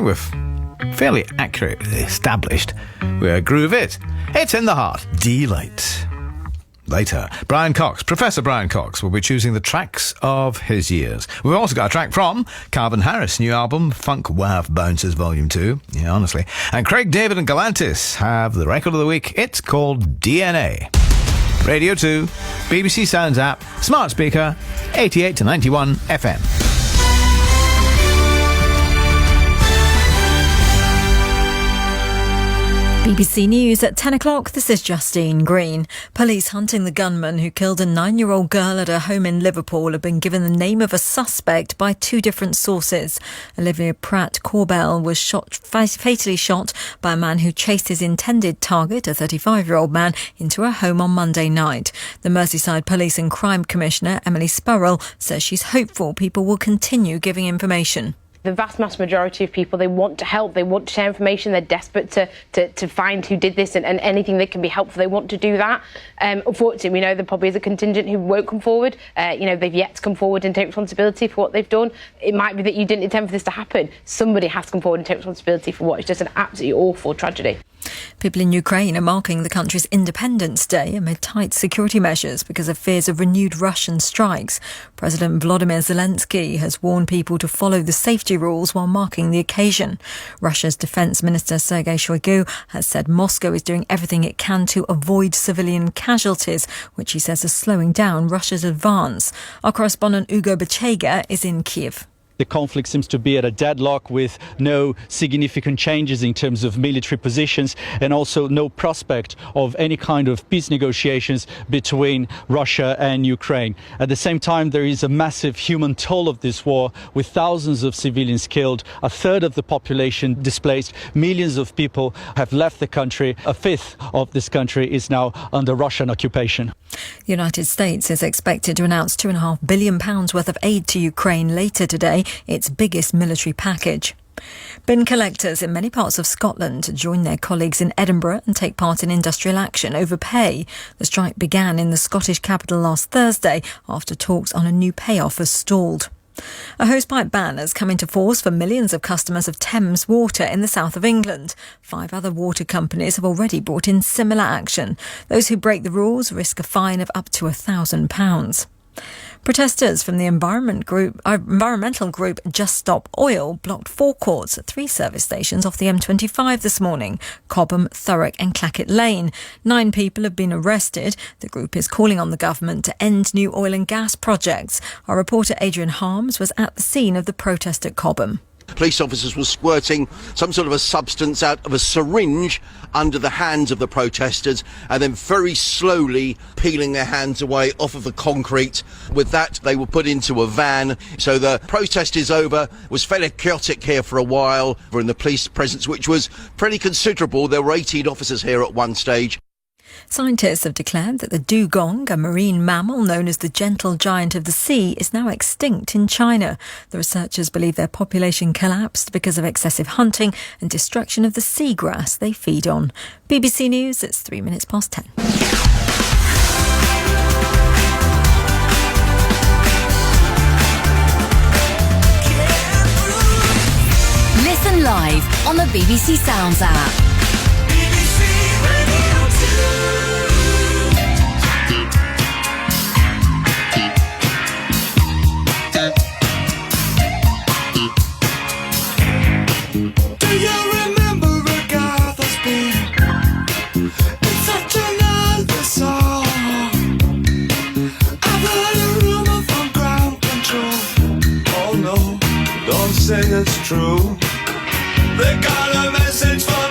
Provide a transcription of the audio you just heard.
we've fairly accurately established we're Groove It. It's in the heart. Delight. Later, Professor Brian Cox, will be choosing the tracks of his years. We've also got a track from Calvin Harris' new album, Funk Wav Bouncers Volume 2. Yeah, honestly. And Craig David and Galantis have the record of the week. It's called DNA. Radio 2, BBC Sounds app, smart speaker, 88 to 91 FM. BBC News at 10 o'clock. This is Justine Green. Police hunting the gunman who killed a 9-year-old girl at her home in Liverpool have been given the name of a suspect by two different sources. Olivia Pratt-Corbell was fatally shot by a man who chased his intended target, a 35-year-old man, into her home on Monday night. The Merseyside Police and Crime Commissioner, Emily Spurrell, says she's hopeful people will continue giving information. The vast majority of people, they want to help, they want to share information, they're desperate to find who did this and anything that can be helpful, they want to do that. Unfortunately, we know there probably is a contingent who won't come forward. They've yet to come forward and take responsibility for what they've done. It might be that you didn't intend for this to happen. Somebody has to come forward and take responsibility for what is just an absolutely awful tragedy. People in Ukraine are marking the country's Independence Day amid tight security measures because of fears of renewed Russian strikes. President Volodymyr Zelensky has warned people to follow the safety rules while marking the occasion. Russia's Defence Minister Sergei Shoigu has said Moscow is doing everything it can to avoid civilian casualties, which he says is slowing down Russia's advance. Our correspondent Ugo Bechega is in Kiev. The conflict seems to be at a deadlock with no significant changes in terms of military positions and also no prospect of any kind of peace negotiations between Russia and Ukraine. At the same time, there is a massive human toll of this war with thousands of civilians killed, a third of the population displaced, millions of people have left the country, a fifth of this country is now under Russian occupation. The United States is expected to announce £2.5 billion worth of aid to Ukraine later today, its biggest military package. Bin collectors in many parts of Scotland join their colleagues in Edinburgh and take part in industrial action over pay. The strike began in the Scottish capital last Thursday after talks on a new pay offer stalled. A hosepipe ban has come into force for millions of customers of Thames Water in the south of England. 5 other water companies have already brought in similar action. Those who break the rules risk a fine of up to £1,000. Protesters from the environmental group Just Stop Oil blocked forecourts at 3 service stations off the M25 this morning: Cobham, Thurrock and Clackett Lane. 9 people have been arrested. The group is calling on the government to end new oil and gas projects. Our reporter Adrian Harms was at the scene of the protest at Cobham. Police officers were squirting some sort of a substance out of a syringe under the hands of the protesters and then very slowly peeling their hands away off of the concrete. With that, they were put into a van. So the protest is over. It was fairly chaotic here for a while, in the police presence, which was pretty considerable. There were 18 officers here at one stage. Scientists have declared that the dugong, a marine mammal known as the gentle giant of the sea, is now extinct in China. The researchers believe their population collapsed because of excessive hunting and destruction of the seagrass they feed on. BBC News, it's 3 minutes past 10. Listen live on the BBC Sounds app. Say it's true. They got a message for